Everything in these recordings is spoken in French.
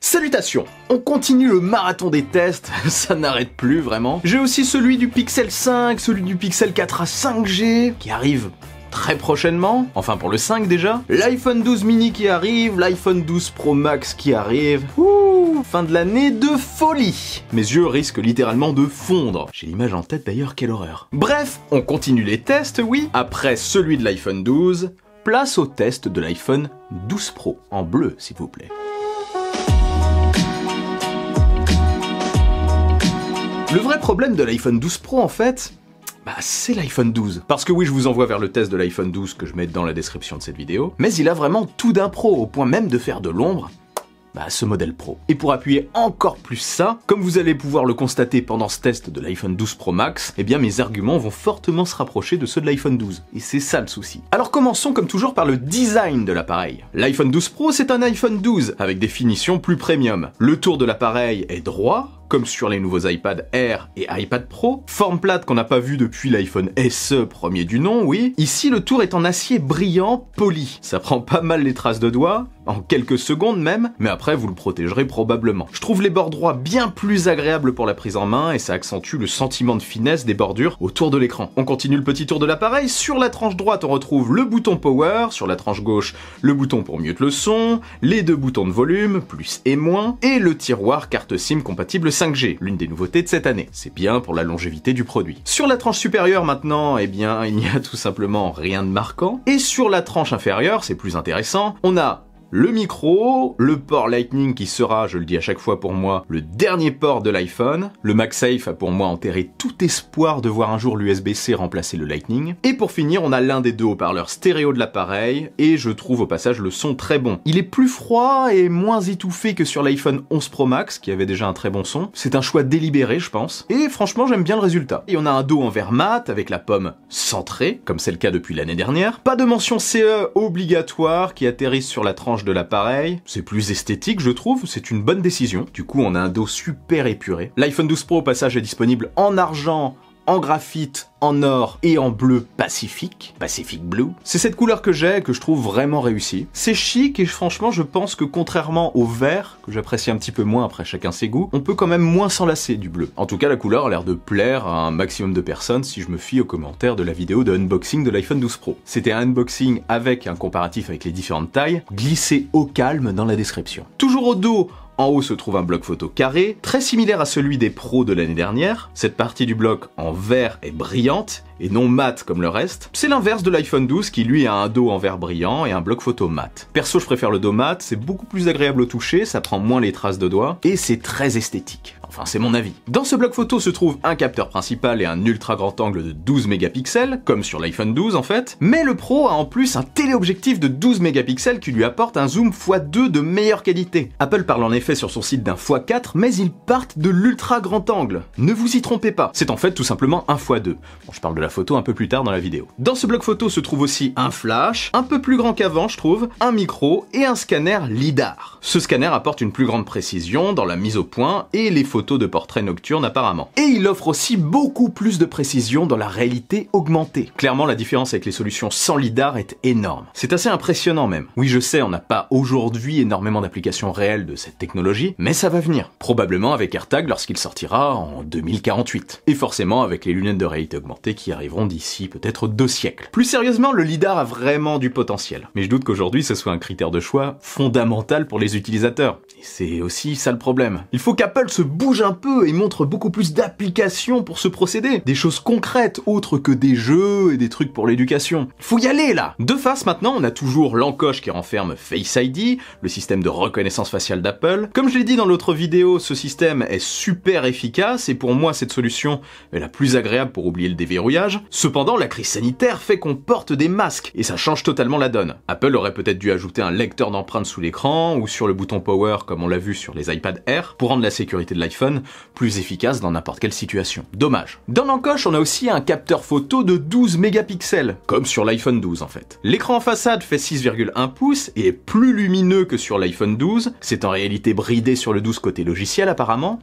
Salutations! On continue le marathon des tests, ça n'arrête plus vraiment. J'ai aussi celui du Pixel 5, celui du Pixel 4a 5G, qui arrive très prochainement, enfin pour le 5 déjà, l'iPhone 12 mini qui arrive, l'iPhone 12 Pro Max qui arrive. Ouh, fin de l'année de folie. Mes yeux risquent littéralement de fondre. J'ai l'image en tête d'ailleurs, quelle horreur. Bref, on continue les tests, oui. Après celui de l'iPhone 12, place au test de l'iPhone 12 Pro, en bleu s'il vous plaît. Le vrai problème de l'iPhone 12 Pro en fait, c'est l'iPhone 12. Parce que oui, je vous envoie vers le test de l'iPhone 12 que je mets dans la description de cette vidéo, mais il a vraiment tout d'un pro, au point même de faire de l'ombre ce modèle Pro. Et pour appuyer encore plus ça, comme vous allez pouvoir le constater pendant ce test de l'iPhone 12 Pro Max, eh bien mes arguments vont fortement se rapprocher de ceux de l'iPhone 12. Et c'est ça le souci. Alors commençons comme toujours par le design de l'appareil. L'iPhone 12 Pro, c'est un iPhone 12 avec des finitions plus premium. Le tour de l'appareil est droit, comme sur les nouveaux iPad Air et iPad Pro. Forme plate qu'on n'a pas vue depuis l'iPhone SE premier du nom, oui. Ici, le tour est en acier brillant, poli. Ça prend pas mal les traces de doigts, en quelques secondes même, mais après vous le protégerez probablement. Je trouve les bords droits bien plus agréables pour la prise en main et ça accentue le sentiment de finesse des bordures autour de l'écran. On continue le petit tour de l'appareil. Sur la tranche droite, on retrouve le bouton Power, sur la tranche gauche, le bouton pour mute le son, les deux boutons de volume, plus et moins, et le tiroir carte SIM compatible 5G, l'une des nouveautés de cette année. C'est bien pour la longévité du produit. Sur la tranche supérieure maintenant, eh bien, il n'y a tout simplement rien de marquant. Et sur la tranche inférieure, c'est plus intéressant, on a le micro, le port Lightning qui sera, je le dis à chaque fois pour moi, le dernier port de l'iPhone. Le MagSafe a pour moi enterré tout espoir de voir un jour l'USB-C remplacer le Lightning. Et pour finir, on a l'un des deux haut-parleurs stéréo de l'appareil, et je trouve au passage le son très bon. Il est plus froid et moins étouffé que sur l'iPhone 11 Pro Max, qui avait déjà un très bon son. C'est un choix délibéré, je pense. Et franchement, j'aime bien le résultat. Et on a un dos en verre mat, avec la pomme centrée, comme c'est le cas depuis l'année dernière. Pas de mention CE obligatoire qui atterrisse sur la tranche de l'appareil, c'est plus esthétique je trouve, c'est une bonne décision. Du coup on a un dos super épuré. L'iPhone 12 Pro au passage est disponible en argent, en graphite, en or et en bleu Pacific Blue. C'est cette couleur que j'ai et que je trouve vraiment réussie. C'est chic et franchement je pense que contrairement au vert, que j'apprécie un petit peu moins après chacun ses goûts, on peut quand même moins s'en lasser du bleu. En tout cas la couleur a l'air de plaire à un maximum de personnes si je me fie aux commentaires de la vidéo de unboxing de l'iPhone 12 Pro. C'était un unboxing avec un comparatif avec les différentes tailles, glissez au calme dans la description. Toujours au dos, en haut se trouve un bloc photo carré, très similaire à celui des pros de l'année dernière. Cette partie du bloc en vert est brillante et non mat comme le reste. C'est l'inverse de l'iPhone 12 qui lui a un dos en vert brillant et un bloc photo mat. Perso je préfère le dos mat, c'est beaucoup plus agréable au toucher, ça prend moins les traces de doigts et c'est très esthétique. Enfin, c'est mon avis. Dans ce bloc photo se trouve un capteur principal et un ultra grand angle de 12 mégapixels, comme sur l'iPhone 12 en fait, mais le Pro a en plus un téléobjectif de 12 mégapixels qui lui apporte un zoom x2 de meilleure qualité. Apple parle en effet sur son site d'un x4, mais ils partent de l'ultra grand angle. Ne vous y trompez pas, c'est en fait tout simplement un x2. Bon, je parle de la photo un peu plus tard dans la vidéo. Dans ce bloc photo se trouve aussi un flash, un peu plus grand qu'avant je trouve, un micro et un scanner LiDAR. Ce scanner apporte une plus grande précision dans la mise au point et les photos de portraits nocturnes apparemment. Et il offre aussi beaucoup plus de précision dans la réalité augmentée. Clairement, la différence avec les solutions sans LiDAR est énorme. C'est assez impressionnant même. Oui, je sais, on n'a pas aujourd'hui énormément d'applications réelles de cette technologie, mais ça va venir. Probablement avec AirTag lorsqu'il sortira en 2048. Et forcément avec les lunettes de réalité augmentée qui arriveront d'ici peut-être 2 siècles. Plus sérieusement, le LiDAR a vraiment du potentiel. Mais je doute qu'aujourd'hui ce soit un critère de choix fondamental pour les utilisateurs. Et c'est aussi ça le problème. Il faut qu'Apple se bouge un peu et montre beaucoup plus d'applications pour ce procédé. Des choses concrètes, autres que des jeux et des trucs pour l'éducation. Faut y aller là. De face maintenant, on a toujours l'encoche qui renferme Face ID, le système de reconnaissance faciale d'Apple. Comme je l'ai dit dans l'autre vidéo, ce système est super efficace et pour moi cette solution est la plus agréable pour oublier le déverrouillage. Cependant, la crise sanitaire fait qu'on porte des masques et ça change totalement la donne. Apple aurait peut-être dû ajouter un lecteur d'empreintes sous l'écran ou sur le bouton Power comme on l'a vu sur les iPad Air pour rendre la sécurité de l'iPhone plus efficace dans n'importe quelle situation. Dommage. Dans l'encoche, on a aussi un capteur photo de 12 mégapixels, comme sur l'iPhone 12 en fait. L'écran en façade fait 6,1 pouces et est plus lumineux que sur l'iPhone 12. C'est en réalité bridé sur le 12 côté logiciel apparemment.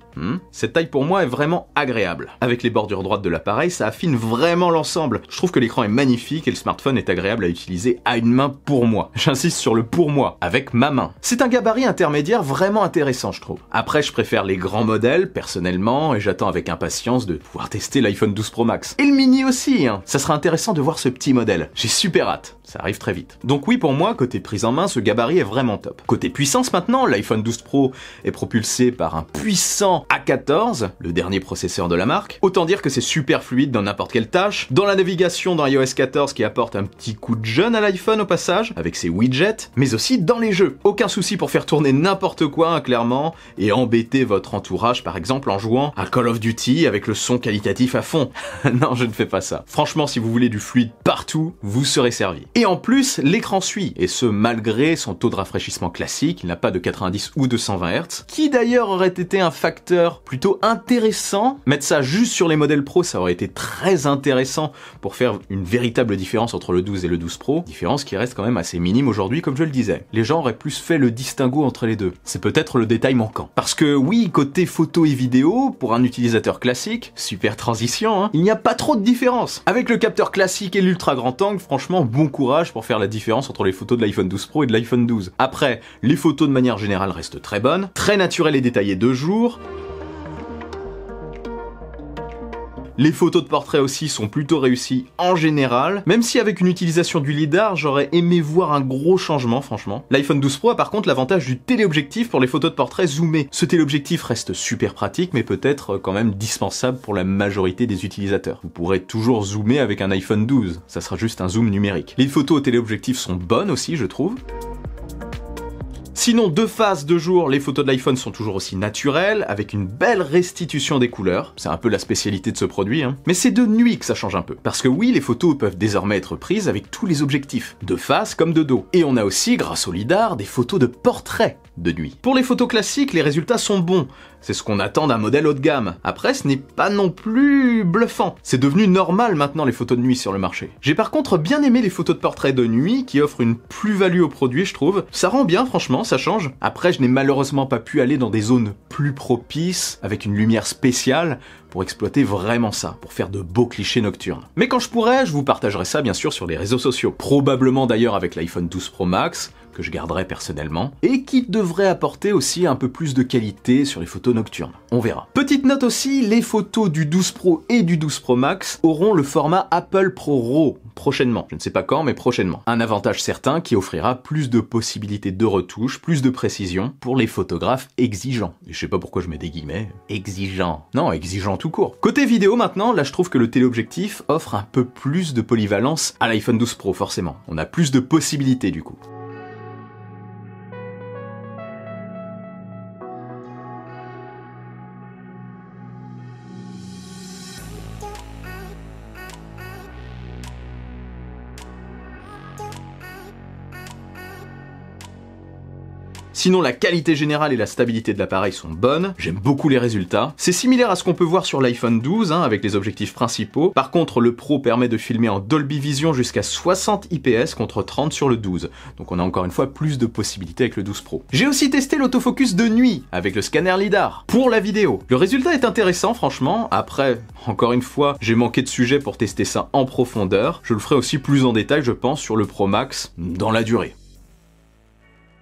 Cette taille pour moi est vraiment agréable. Avec les bordures droites de l'appareil, ça affine vraiment vraiment l'ensemble. Je trouve que l'écran est magnifique et le smartphone est agréable à utiliser à une main pour moi. J'insiste sur le pour moi, avec ma main. C'est un gabarit intermédiaire vraiment intéressant, je trouve. Après, je préfère les grands modèles, personnellement, et j'attends avec impatience de pouvoir tester l'iPhone 12 Pro Max. Et le mini aussi, hein. Ça sera intéressant de voir ce petit modèle. J'ai super hâte. Ça arrive très vite. Donc oui, pour moi, côté prise en main, ce gabarit est vraiment top. Côté puissance maintenant, l'iPhone 12 Pro est propulsé par un puissant A14, le dernier processeur de la marque. Autant dire que c'est super fluide dans n'importe quelle tâche. Dans la navigation dans iOS 14 qui apporte un petit coup de jeune à l'iPhone au passage, avec ses widgets, mais aussi dans les jeux. Aucun souci pour faire tourner n'importe quoi, hein, clairement, et embêter votre entourage par exemple en jouant à Call of Duty avec le son qualitatif à fond. Non, je ne fais pas ça. Franchement, si vous voulez du fluide partout, vous serez servi. Et en plus, l'écran suit, et ce malgré son taux de rafraîchissement classique, il n'a pas de 90 ou de 120 Hz, qui d'ailleurs aurait été un facteur plutôt intéressant. Mettre ça juste sur les modèles Pro, ça aurait été très intéressant pour faire une véritable différence entre le 12 et le 12 Pro, différence qui reste quand même assez minime aujourd'hui comme je le disais. Les gens auraient plus fait le distinguo entre les deux. C'est peut-être le détail manquant. Parce que oui, côté photo et vidéo, pour un utilisateur classique, super transition, hein, il n'y a pas trop de différence. Avec le capteur classique et l'ultra grand angle, franchement, bon courage pour faire la différence entre les photos de l'iPhone 12 Pro et de l'iPhone 12. Après, les photos de manière générale restent très bonnes, très naturelles et détaillées de jour. Les photos de portrait aussi sont plutôt réussies en général, même si avec une utilisation du lidar, j'aurais aimé voir un gros changement franchement. L'iPhone 12 Pro a par contre l'avantage du téléobjectif pour les photos de portrait zoomées. Ce téléobjectif reste super pratique, mais peut-être quand même dispensable pour la majorité des utilisateurs. Vous pourrez toujours zoomer avec un iPhone 12, ça sera juste un zoom numérique. Les photos au téléobjectif sont bonnes aussi, je trouve. Sinon, de face, de jour, les photos de l'iPhone sont toujours aussi naturelles, avec une belle restitution des couleurs. C'est un peu la spécialité de ce produit, hein. Mais c'est de nuit que ça change un peu. Parce que oui, les photos peuvent désormais être prises avec tous les objectifs, de face comme de dos. Et on a aussi, grâce au lidar, des photos de portrait de nuit. Pour les photos classiques, les résultats sont bons. C'est ce qu'on attend d'un modèle haut de gamme. Après, ce n'est pas non plus bluffant. C'est devenu normal maintenant les photos de nuit sur le marché. J'ai par contre bien aimé les photos de portrait de nuit qui offrent une plus-value au produit, je trouve. Ça rend bien, franchement, ça change. Après, je n'ai malheureusement pas pu aller dans des zones plus propices, avec une lumière spéciale, pour exploiter vraiment ça, pour faire de beaux clichés nocturnes. Mais quand je pourrai, je vous partagerai ça bien sûr sur les réseaux sociaux. Probablement d'ailleurs avec l'iPhone 12 Pro Max, que je garderai personnellement, et qui devrait apporter aussi un peu plus de qualité sur les photos nocturnes. On verra. Petite note aussi, les photos du 12 Pro et du 12 Pro Max auront le format Apple Pro RAW prochainement. Je ne sais pas quand, mais prochainement. Un avantage certain qui offrira plus de possibilités de retouche, plus de précision pour les photographes exigeants. Et je sais pas pourquoi je mets des guillemets. Exigeants. Non, exigeants tout court. Côté vidéo maintenant, là je trouve que le téléobjectif offre un peu plus de polyvalence à l'iPhone 12 Pro forcément. On a plus de possibilités du coup. Sinon, la qualité générale et la stabilité de l'appareil sont bonnes, j'aime beaucoup les résultats. C'est similaire à ce qu'on peut voir sur l'iPhone 12, hein, avec les objectifs principaux. Par contre, le Pro permet de filmer en Dolby Vision jusqu'à 60 IPS contre 30 sur le 12. Donc on a encore une fois plus de possibilités avec le 12 Pro. J'ai aussi testé l'autofocus de nuit, avec le scanner lidar, pour la vidéo. Le résultat est intéressant, franchement. Après, encore une fois, j'ai manqué de sujet pour tester ça en profondeur. Je le ferai aussi plus en détail, je pense, sur le Pro Max, dans la durée.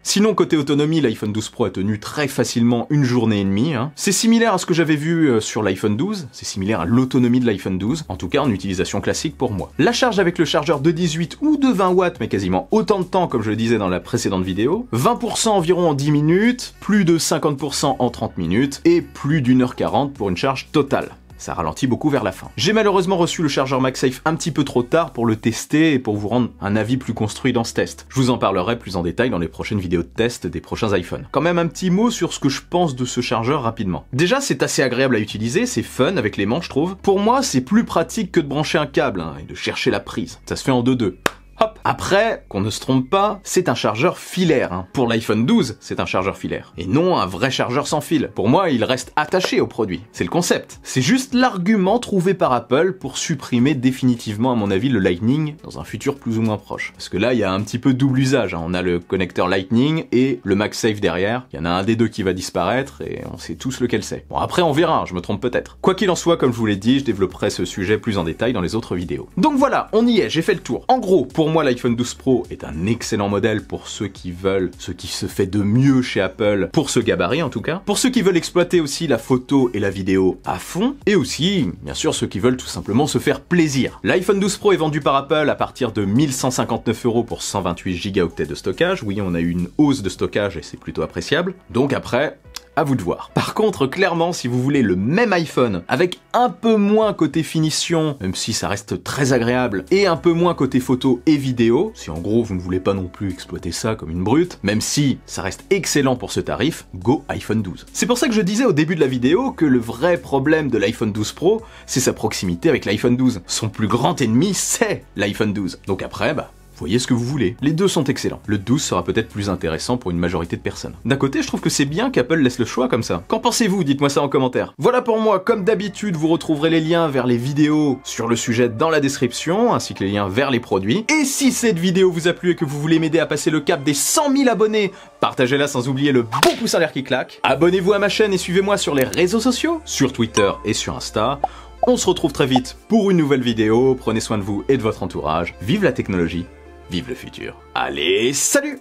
Sinon, côté autonomie, l'iPhone 12 Pro a tenu très facilement une journée et demie. Hein. C'est similaire à ce que j'avais vu sur l'iPhone 12, c'est similaire à l'autonomie de l'iPhone 12, en tout cas en utilisation classique pour moi. La charge avec le chargeur de 18 ou de 20 watts, mais quasiment autant de temps comme je le disais dans la précédente vidéo, 20% environ en 10 minutes, plus de 50% en 30 minutes, et plus d'1h40 pour une charge totale. Ça ralentit beaucoup vers la fin. J'ai malheureusement reçu le chargeur MagSafe un petit peu trop tard pour le tester et pour vous rendre un avis plus construit dans ce test. Je vous en parlerai plus en détail dans les prochaines vidéos de test des prochains iPhones. Quand même un petit mot sur ce que je pense de ce chargeur rapidement. Déjà, c'est assez agréable à utiliser, c'est fun avec les mains je trouve. Pour moi, c'est plus pratique que de brancher un câble hein, et de chercher la prise. Ça se fait en 2-2. Hop. Après, qu'on ne se trompe pas, c'est un chargeur filaire. Hein. Pour l'iPhone 12, c'est un chargeur filaire. Et non un vrai chargeur sans fil. Pour moi, il reste attaché au produit. C'est le concept. C'est juste l'argument trouvé par Apple pour supprimer définitivement, à mon avis, le Lightning dans un futur plus ou moins proche. Parce que là, il y a un petit peu double usage. Hein. On a le connecteur Lightning et le MagSafe derrière. Il y en a un des deux qui va disparaître et on sait tous lequel c'est. Bon, après, on verra. Hein, je me trompe peut-être. Quoi qu'il en soit, comme je vous l'ai dit, je développerai ce sujet plus en détail dans les autres vidéos. Donc voilà, on y est. J'ai fait le tour. En gros, pour moi, l'iPhone 12 Pro est un excellent modèle pour ceux qui veulent ce qui se fait de mieux chez Apple, pour ce gabarit en tout cas, pour ceux qui veulent exploiter aussi la photo et la vidéo à fond, et aussi, bien sûr, ceux qui veulent tout simplement se faire plaisir. L'iPhone 12 Pro est vendu par Apple à partir de 1159 € pour 128 Go de stockage. Oui, on a eu une hausse de stockage et c'est plutôt appréciable. Donc après, à vous de voir. Par contre, clairement, si vous voulez le même iPhone, avec un peu moins côté finition, même si ça reste très agréable, et un peu moins côté photo et vidéo, si en gros vous ne voulez pas non plus exploiter ça comme une brute, même si ça reste excellent pour ce tarif, go iPhone 12. C'est pour ça que je disais au début de la vidéo que le vrai problème de l'iPhone 12 Pro, c'est sa proximité avec l'iPhone 12. Son plus grand ennemi, c'est l'iPhone 12. Donc après, voyez ce que vous voulez. Les deux sont excellents. Le 12 sera peut-être plus intéressant pour une majorité de personnes. D'un côté, je trouve que c'est bien qu'Apple laisse le choix comme ça. Qu'en pensez-vous? Dites-moi ça en commentaire. Voilà pour moi, comme d'habitude, vous retrouverez les liens vers les vidéos sur le sujet dans la description, ainsi que les liens vers les produits. Et si cette vidéo vous a plu et que vous voulez m'aider à passer le cap des 100 000 abonnés, partagez-la sans oublier le bon pouce en l'air qui claque. Abonnez-vous à ma chaîne et suivez-moi sur les réseaux sociaux, sur Twitter et sur Insta. On se retrouve très vite pour une nouvelle vidéo. Prenez soin de vous et de votre entourage. Vive la technologie. Vive le futur. Allez, salut!